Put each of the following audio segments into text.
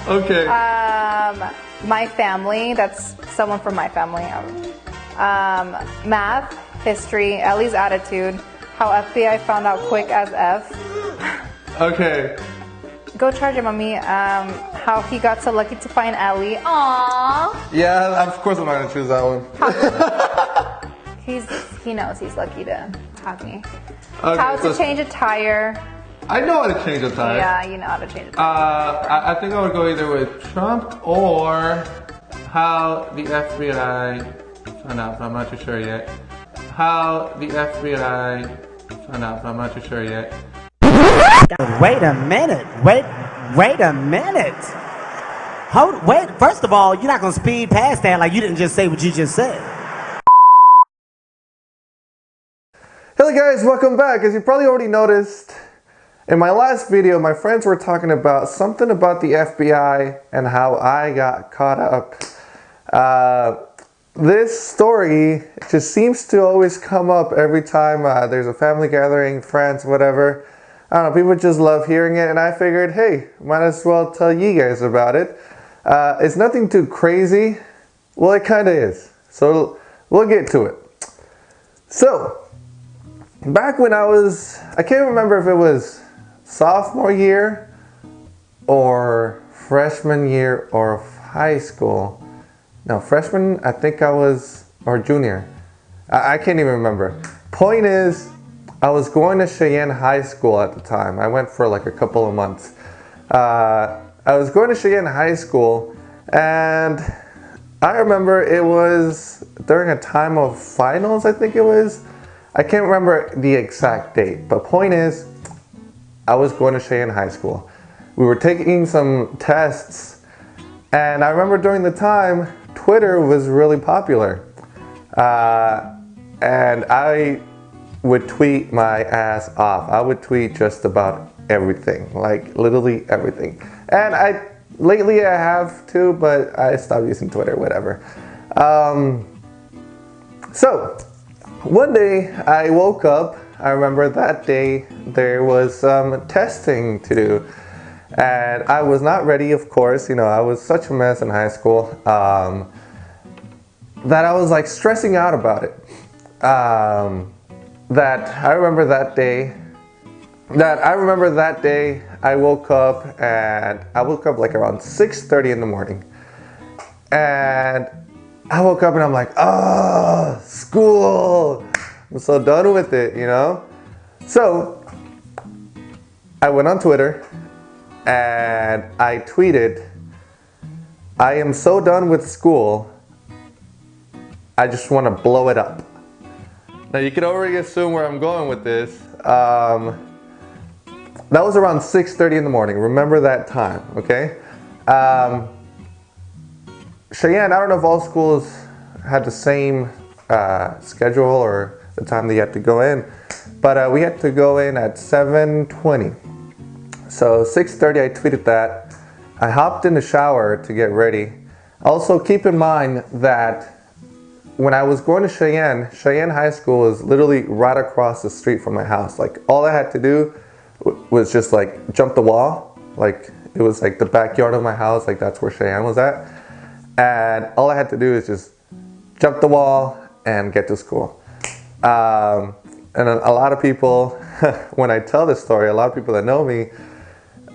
Okay. My family, that's someone from my family. Math, history, Ellie's attitude, how FBI found out quick as F. Okay. Go charge it, mommy. How he got so lucky to find Ellie. Aww. Yeah, of course I'm not gonna choose that one. He knows he's lucky to have me. Okay, How to change a tire. I know how to change a tire. Yeah, you know how to change a tire. I think I would go either with Trump or how the FBI found out, but I'm not too sure yet. How the FBI found out, but I'm not too sure yet. Wait a minute. Wait a minute. Wait, first of all, you're not gonna speed past that like you didn't just say what you just said. Hello guys, welcome back. As you probably already noticed, in my last video, my friends were talking about something about the FBI and how I got caught up. This story just seems to always come up every time there's a family gathering, friends, whatever. I don't know, people just love hearing it, and I figured, hey, might as well tell you guys about it. It's nothing too crazy. Well, it kind of is. So we'll get to it. So, back when I can't remember if it was sophomore year or freshman year or high school. No, freshman, I think I was, or junior. I can't even remember. Point is, I was going to Cheyenne High School at the time. I went for like a couple of months. I was going to Cheyenne High School, and I remember it was during a time of finals, I think it was. I can't remember the exact date, but point is, I was going to Cheyenne High School. We were taking some tests, and I remember during the time, Twitter was really popular. And I would tweet my ass off. I would tweet just about everything, like literally everything. And lately I have too, but I stopped using Twitter, whatever. So, one day I woke up. I remember that day there was some testing to do, and I was not ready, of course. You know, I was such a mess in high school that I was like stressing out about it. I remember that day I woke up like around 6:30 in the morning, and I woke up and I'm like, oh, school. I'm so done with it, you know? So I went on Twitter and I tweeted, I am so done with school, I just want to blow it up. Now you can already assume where I'm going with this. That was around 6:30 in the morning. Remember that time, okay? Cheyenne, I don't know if all schools had the same schedule or the time that you had to go in, but we had to go in at 7:20. So 6:30 I tweeted that. I hopped in the shower to get ready. Also keep in mind that when I was going to Cheyenne High School is literally right across the street from my house. Like all I had to do was just like jump the wall. Like it was like the backyard of my house, like that's where Cheyenne was at. And all I had to do is just jump the wall and get to school. And a lot of people, when I tell this story, a lot of people that know me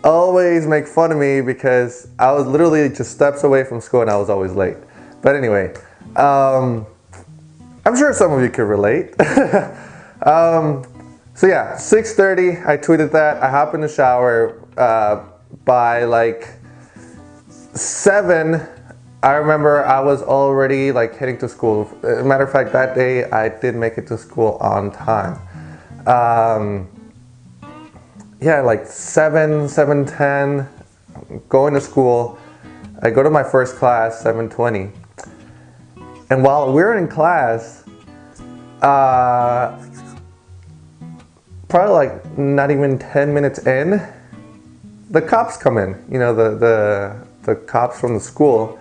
always make fun of me because I was literally just steps away from school and I was always late. But anyway, I'm sure some of you could relate. So yeah, 6:30, I tweeted that. I hop in the shower. By like 7, I remember I was already like heading to school. As a matter of fact, that day I did make it to school on time. Yeah, like 7:10, going to school. I go to my first class, 7:20. And while we're in class, probably like not even 10 minutes in, the cops come in, you know, the cops from the school,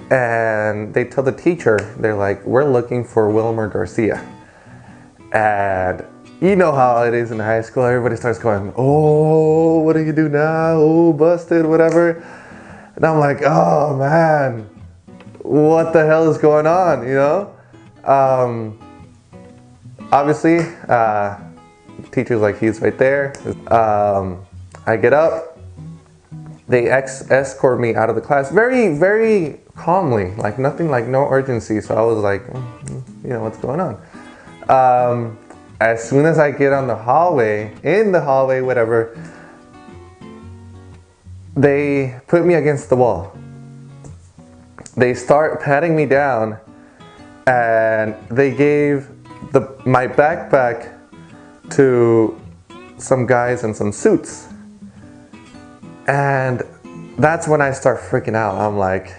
and they tell the teacher, they're like, we're looking for Wilmer Garcia. And you know how it is in high school, everybody starts going, oh, what do you do now? Oh, busted, whatever. And I'm like, oh man, what the hell is going on, you know? Obviously, teacher's like, he's right there. I get up, they escort me out of the class very, very calmly, like nothing, like no urgency. So I was like, you know, what's going on? As soon as I get on the hallway, whatever, they put me against the wall. They start patting me down, and they gave my backpack to some guys in some suits. And that's when I start freaking out. I'm like,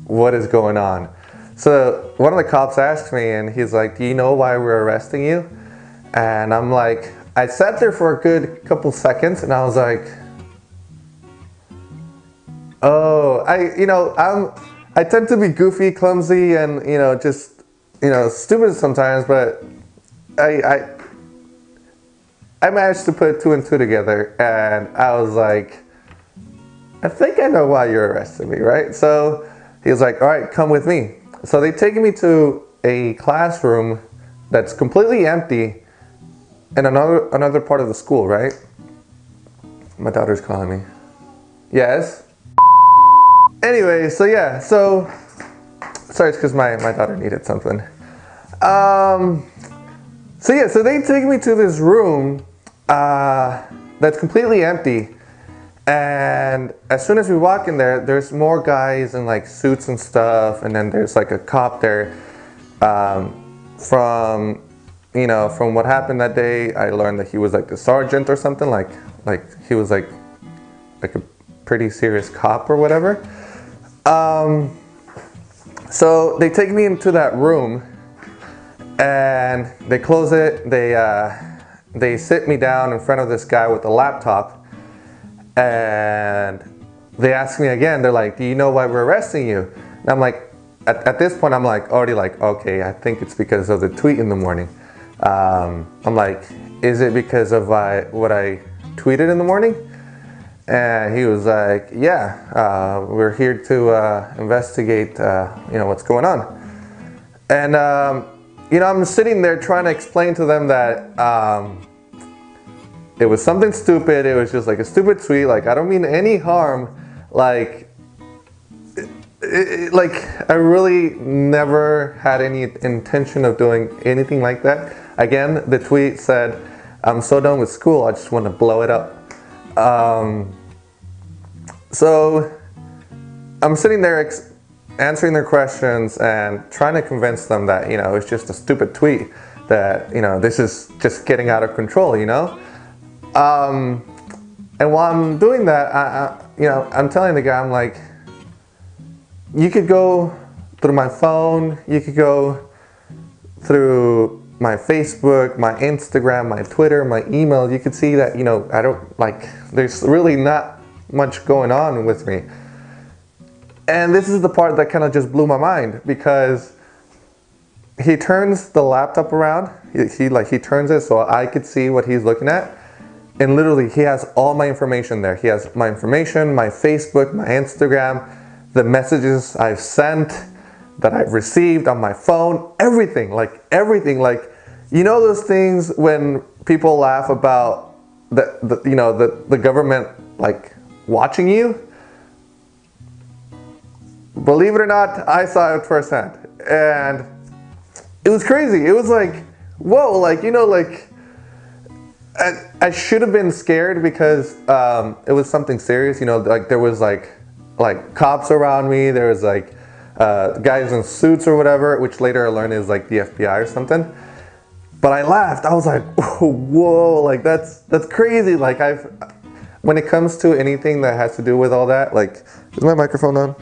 what is going on? So one of the cops asked me, and he's like, do you know why we're arresting you? And I'm like, I sat there for a good couple seconds, and I was like, oh, I tend to be goofy, clumsy, and, you know, just, you know, stupid sometimes, but I managed to put two and two together, and I was like, I think I know why you're arresting me, right? So he was like, all right, come with me. So they take me to a classroom that's completely empty in another part of the school, right? My daughter's calling me. Yes? Anyway, so yeah, sorry, it's because my daughter needed something. So they take me to this room that's completely empty, and as soon as we walk in there, there's more guys in like suits and stuff, and then there's like a cop there. From what happened that day, I learned that he was like the sergeant or something, like he was like a pretty serious cop or whatever. So they take me into that room, and they close it. They sit me down in front of this guy with a laptop, and they ask me again. They're like, "Do you know why we're arresting you?" And I'm like, at this point, I'm like already like, okay, I think it's because of the tweet in the morning. I'm like, is it because of what I tweeted in the morning? And he was like, yeah, we're here to investigate, what's going on. And, I'm sitting there trying to explain to them that it was something stupid. It was just like a stupid tweet. Like, I don't mean any harm. Like I really never had any intention of doing anything like that. Again, the tweet said, I'm so done with school, I just want to blow it up. So I'm sitting there answering their questions and trying to convince them that, it's just a stupid tweet, that, this is just getting out of control, And while I'm doing that, I'm telling the guy, I'm like, you could go through my phone, you could go through my Facebook, my Instagram, my Twitter, my email. You could see that, I don't there's really not much going on with me. And this is the part that kind of just blew my mind, because he turns the laptop around. He turns it so I could see what he's looking at. And literally he has all my information there. He has my information, my Facebook, my Instagram, the messages I've sent, that I've received on my phone, everything, those things when people laugh about the government watching you. Believe it or not, I saw it firsthand, and it was crazy. It was like, whoa, I should have been scared because it was something serious. There was like cops around me. There was guys in suits or whatever, which later I learned is like the FBI or something. But I laughed. I was like, whoa, that's crazy. When it comes to anything that has to do with all that, is my microphone on?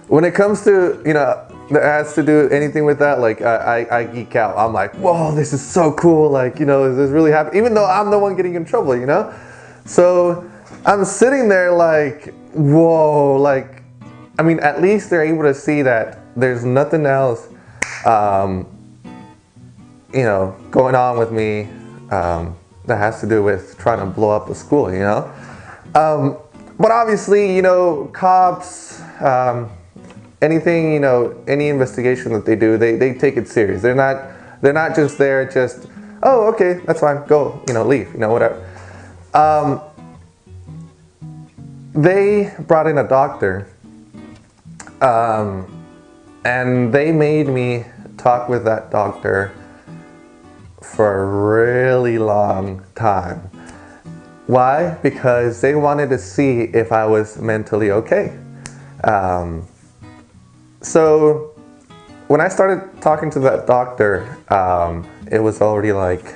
When it comes to, that has to do anything with that, I geek out. I'm like, whoa, this is so cool. This is really happy, even though I'm the one getting in trouble, So I'm sitting there whoa, at least they're able to see that there's nothing else, going on with me that has to do with trying to blow up the school, But obviously, cops, anything, any investigation that they do, they take it serious. They're not just there just, oh, okay, that's fine, go, leave, whatever. They brought in a doctor, and they made me talk with that doctor for a really long time. Why? Because they wanted to see if I was mentally okay. So when I started talking to that doctor, it was already like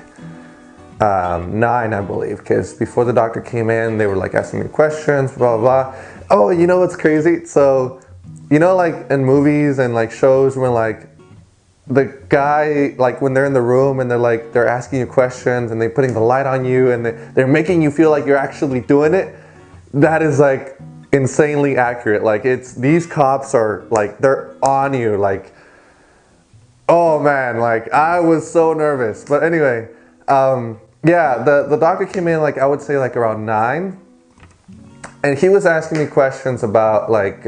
9, I believe, because before the doctor came in, they were like asking me questions, blah, blah, blah. Oh, you know what's crazy? So, like in movies and like shows when like the guy, like when they're in the room and they're asking you questions and they're putting the light on you and they're making you feel like you're actually doing it, that is like insanely accurate. Like these cops are like, they're on you, like, oh man, like I was so nervous. But anyway, yeah, the doctor came in like, I would say like around 9, and he was asking me questions about like,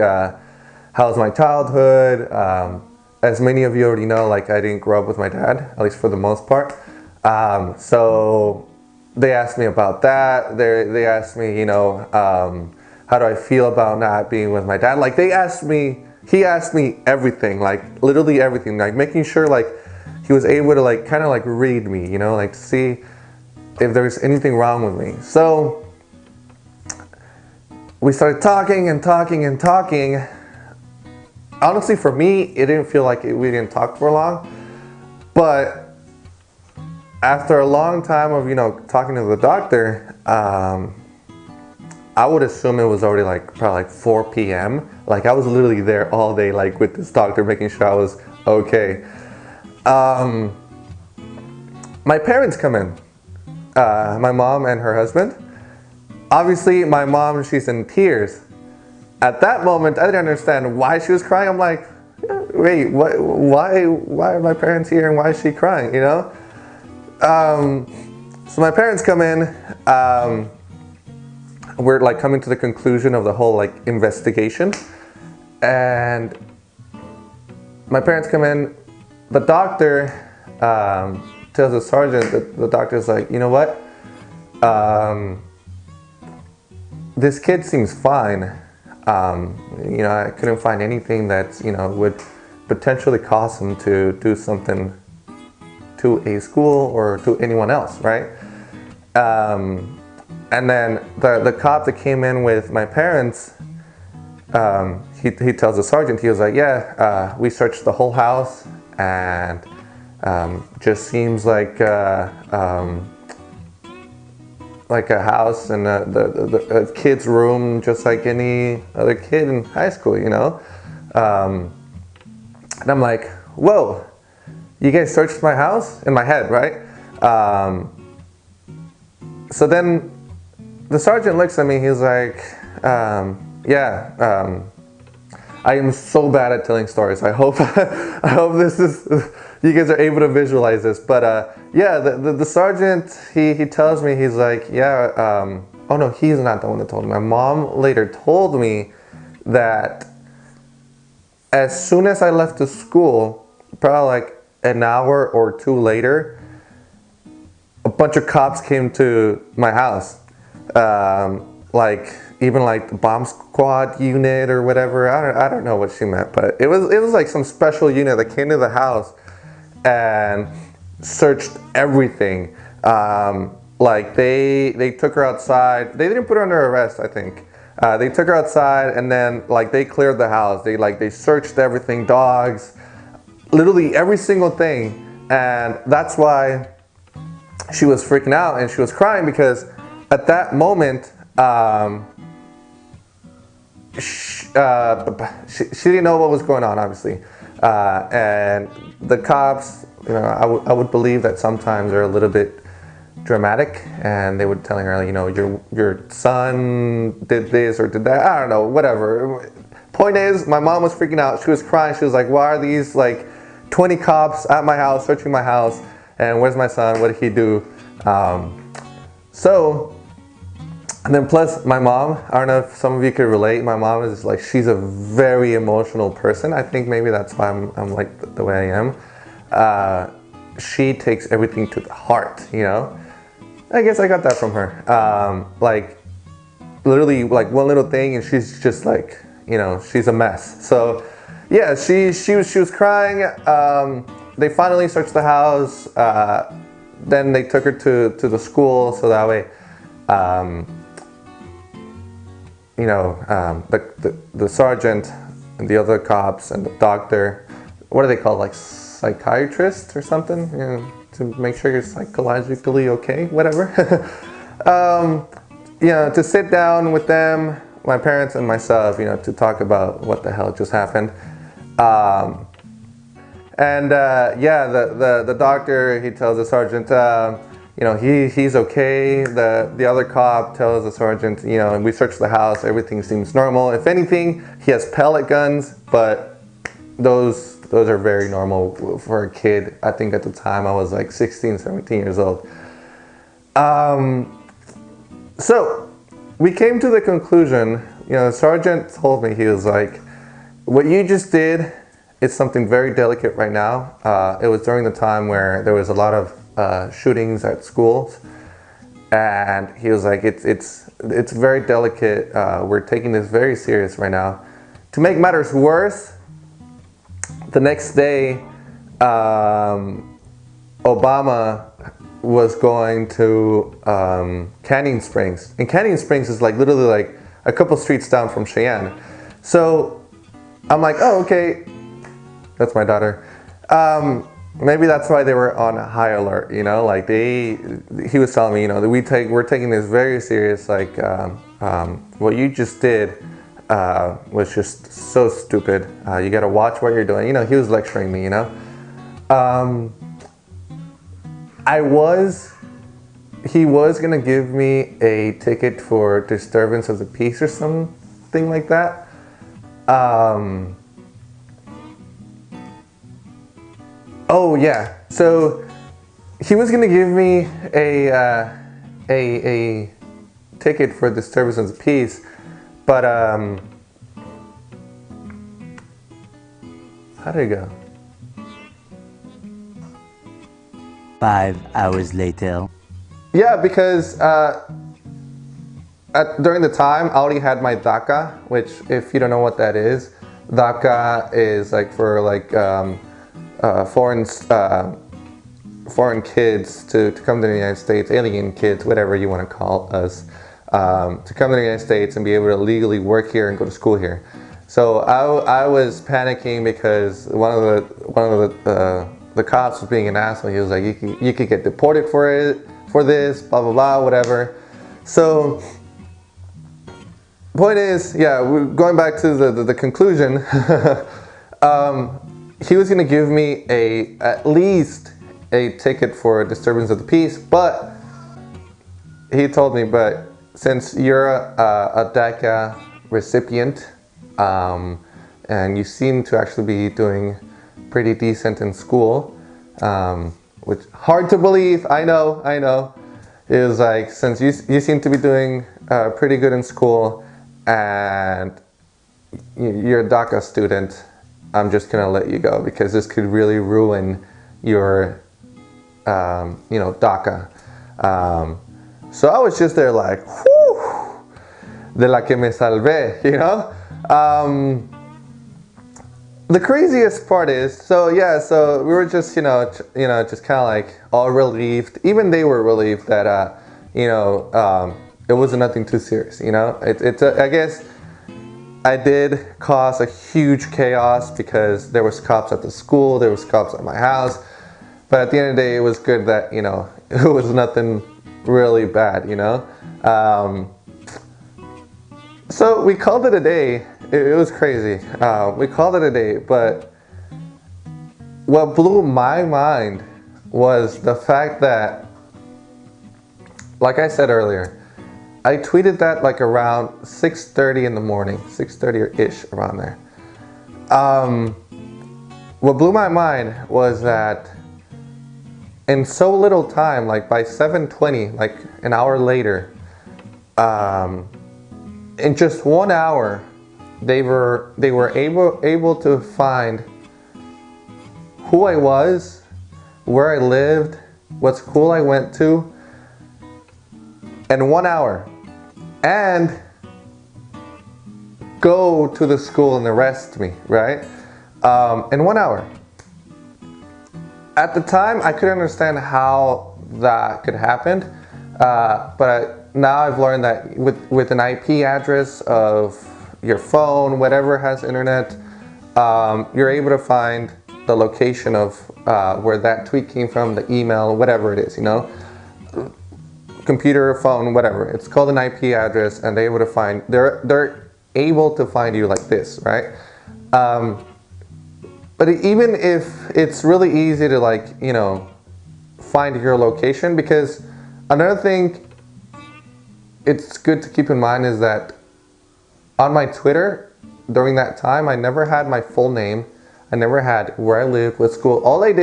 how's my childhood? As many of you already know, like I didn't grow up with my dad, at least for the most part. So they asked me about that. They asked me, how do I feel about not being with my dad? Like he asked me everything, like literally everything, like making sure like he was able to like kind of like read me, like see if there's anything wrong with me. So we started talking and talking and talking. Honestly, for me, it didn't feel like we didn't talk for long, but after a long time of, talking to the doctor, I would assume it was already like probably like 4 p.m. Like I was literally there all day, like with this doctor, making sure I was okay. My parents come in, my mom and her husband. Obviously, my mom, she's in tears. At that moment, I didn't understand why she was crying. I'm like, wait, why are my parents here and why is she crying, So my parents come in, we're like coming to the conclusion of the whole like investigation, and my parents come in, the doctor tells the sergeant, the doctor's like, you know what, this kid seems fine. I couldn't find anything that, would potentially cause him to do something to a school or to anyone else, right? And then the cop that came in with my parents, he tells the sergeant, he was like, yeah, we searched the whole house and just seems like a house and a kid's room, just like any other kid in high school, And I'm like, whoa, you guys searched my house? In my head, right? So then the sergeant looks at me, he's like, yeah, I am so bad at telling stories. I hope this is, you guys are able to visualize this. But yeah, the sergeant, he tells me, he's like, yeah, oh no, he's not the one that told me. My mom later told me that as soon as I left the school, probably like an hour or 2 later, a bunch of cops came to my house. Like even like the bomb squad unit or whatever. I don't know what she meant, but it was like some special unit that came to the house and searched everything. Like they took her outside. They didn't put her under arrest, I think. They took her outside and then like they cleared the house. They searched everything, dogs, literally every single thing. And that's why she was freaking out and she was crying, because at that moment, she didn't know what was going on, obviously. And the cops, I would believe that sometimes they're a little bit dramatic, and they would telling her, your son did this or did that. I don't know, whatever. Point is, my mom was freaking out. She was crying. She was like, why are these like 20 cops at my house, searching my house? And where's my son? What did he do? So And then plus my mom, I don't know if some of you could relate. My mom is like, she's a very emotional person. I think maybe that's why I'm like the way I am. She takes everything to the heart, you know? I guess I got that from her. Like literally like one little thing and she's just like, you know, she's a mess. So yeah, she was crying. They finally searched the house. Then they took her to the school so that way, you know, the sergeant and the other cops and the doctor, what are they called, like psychiatrist or something, you know, to make sure you're psychologically okay, whatever. You know, to sit down with them, my parents and myself, you know, to talk about what the hell just happened. Yeah, the doctor, he tells the sergeant, you know, he's okay. The other cop tells the sergeant, you know, and we searched the house, everything seems normal. If anything, he has pellet guns, but those are very normal for a kid. I think at the time I was like 16, 17 years old. So we came to the conclusion, you know, the sergeant told me, he was like, what you just did, it's something very delicate right now. It was during the time where there was a lot of shootings at schools, and he was like, it's very delicate. We're taking this very serious right now. To make matters worse, the next day, Obama was going to Canyon Springs, and Canyon Springs is like literally like a couple streets down from Cheyenne. So I'm like, oh, okay. That's my daughter. Maybe that's why they were on high alert, you know, like he was telling me, you know, that we're taking this very serious, like, what you just did was just so stupid. You gotta watch what you're doing. You know, he was lecturing me, you know. He was gonna give me a ticket for disturbance of the peace or something like that. Oh yeah, so he was gonna give me a ticket for disturbance of the peace, but how did it go? 5 hours later. Yeah, because during the time I already had my DACA, which if you don't know what that is, DACA is like for like foreign kids to come to the United States, alien kids, whatever you want to call us, to come to the United States and be able to legally work here and go to school here. So I was panicking because one of the cops was being an asshole. He was like, you could get deported for this, blah blah blah, whatever. So point is, yeah, we're going back to the conclusion. He was going to give me at least a ticket for a disturbance of the peace, but he told me, but since you're a DACA recipient, and you seem to actually be doing pretty decent in school, which hard to believe, I know, it was like, since you seem to be doing pretty good in school, and you're a DACA student, I'm just gonna let you go because this could really ruin your, you know, DACA. So I was just there like, whew, de la que me salvé, you know? The craziest part is, so we were just, you know, just kind of like all relieved. Even they were relieved that, you know, it wasn't nothing too serious, you know? I guess I did cause a huge chaos because there was cops at the school, there was cops at my house, but at the end of the day, it was good that, you know, it was nothing really bad, you know? So we called it a day. It was crazy. We called it a day, but what blew my mind was the fact that, like I said earlier, I tweeted that like around 6:30 in the morning, 6:30-ish, around there. What blew my mind was that in so little time, like by 7:20, like an hour later, in just 1 hour, they were able to find who I was, where I lived, what school I went to, in 1 hour, and go to the school and arrest me, right? In 1 hour. At the time, I couldn't understand how that could happen, but now I've learned that with an IP address of your phone, whatever has internet, you're able to find the location of where that tweet came from, the email, whatever it is, you know, computer, phone, whatever. It's called an IP address, and they're able to find you like this, right? But even if it's really easy to, like, you know, find your location, because another thing it's good to keep in mind is that on my Twitter during that time, I never had my full name. I never had where I lived, what school. All I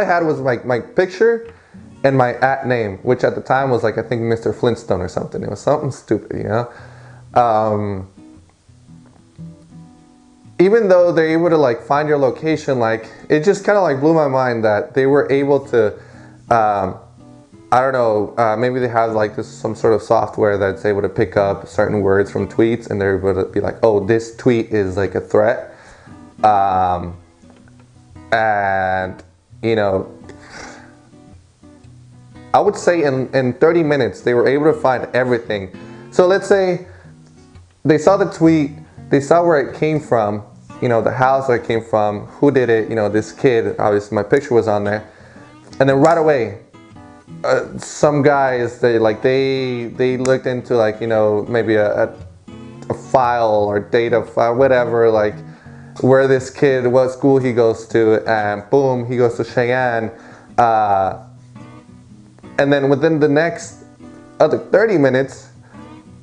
had was my picture and my @name, which at the time was like, I think Mr. Flintstone or something. It was something stupid, you know? Even though they're able to, like, find your location, like, it just kind of, like, blew my mind that they were able to, I don't know, maybe they have, like, some sort of software that's able to pick up certain words from tweets, and they're able to be like, oh, this tweet is like a threat. And, you know, I would say in 30 minutes, they were able to find everything. So let's say they saw the tweet, they saw where it came from, you know, the house where it came from, who did it, you know, this kid, obviously my picture was on there. And then right away, some guys, they looked into, like, you know, maybe a file or data file, whatever, like where this kid, what school he goes to, and boom, he goes to Cheyenne. And then within the next other 30 minutes,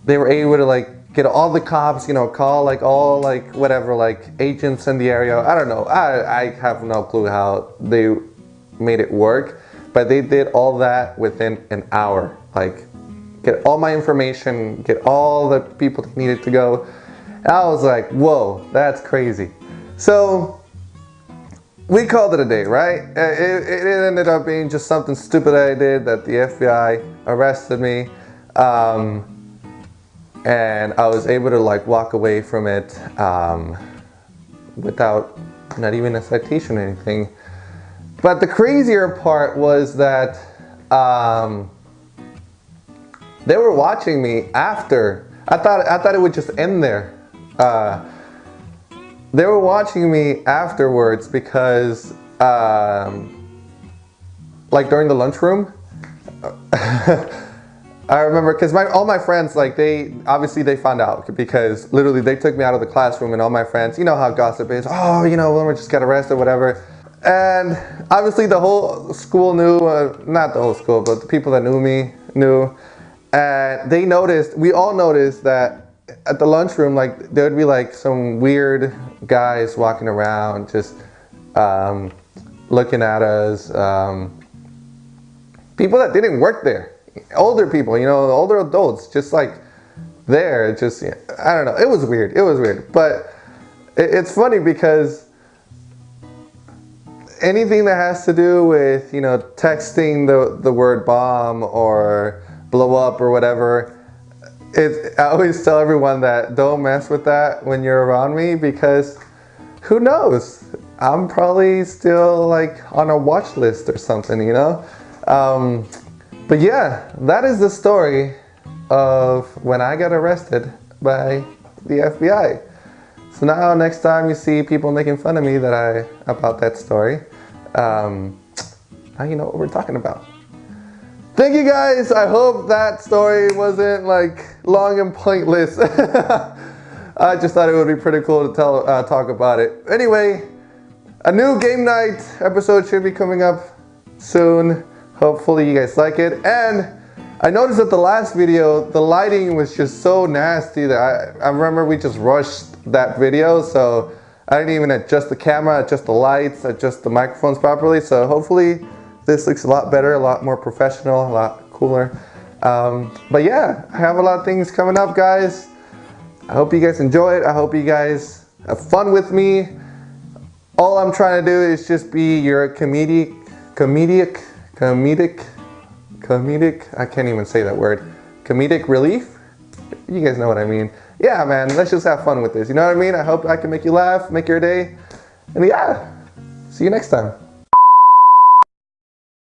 they were able to, like, get all the cops, you know, call, like, all, like, whatever, like, agents in the area. I don't know. I have no clue how they made it work, but they did all that within an hour. Like, get all my information, get all the people that needed to go. And I was like, whoa, that's crazy. So we called it a day, right? It ended up being just something stupid that I did, that the FBI arrested me. And I was able to, like, walk away from it without not even a citation or anything. But the crazier part was that they were watching me after. I thought it would just end there. They were watching me afterwards because, like, during the lunchroom. I remember, because all my friends, like, they found out, because literally they took me out of the classroom, and all my friends, you know how gossip is, oh, you know, Wilmer just got arrested, whatever. And obviously the whole school knew, not the whole school, but the people that knew me knew. And they noticed, we all noticed that at the lunchroom, like, there would be, like, some weird guys walking around, just looking at us. People that didn't work there. Older people, you know, older adults, just, like, there, just, I don't know, it was weird, but it's funny because anything that has to do with, you know, texting the word bomb or blow up or whatever, I always tell everyone that don't mess with that when you're around me, because who knows, I'm probably still, like, on a watch list or something, you know. But yeah, that is the story of when I got arrested by the FBI. So now next time you see people making fun of me about that story, now you know what we're talking about. Thank you guys. I hope that story wasn't, like, long and pointless. I just thought it would be pretty cool to talk about it. Anyway, a new game night episode should be coming up soon. Hopefully you guys like it. And I noticed that the last video, the lighting was just so nasty that I remember we just rushed that video, so I didn't even adjust the camera, adjust the lights, adjust the microphones properly. So hopefully this looks a lot better, a lot more professional, a lot cooler. But yeah, I have a lot of things coming up, guys. I hope you guys enjoy it. I hope you guys have fun with me. All I'm trying to do is just be your comedic, I can't even say that word. Comedic relief? You guys know what I mean. Yeah, man, let's just have fun with this. You know what I mean? I hope I can make you laugh, make your day. And yeah, see you next time.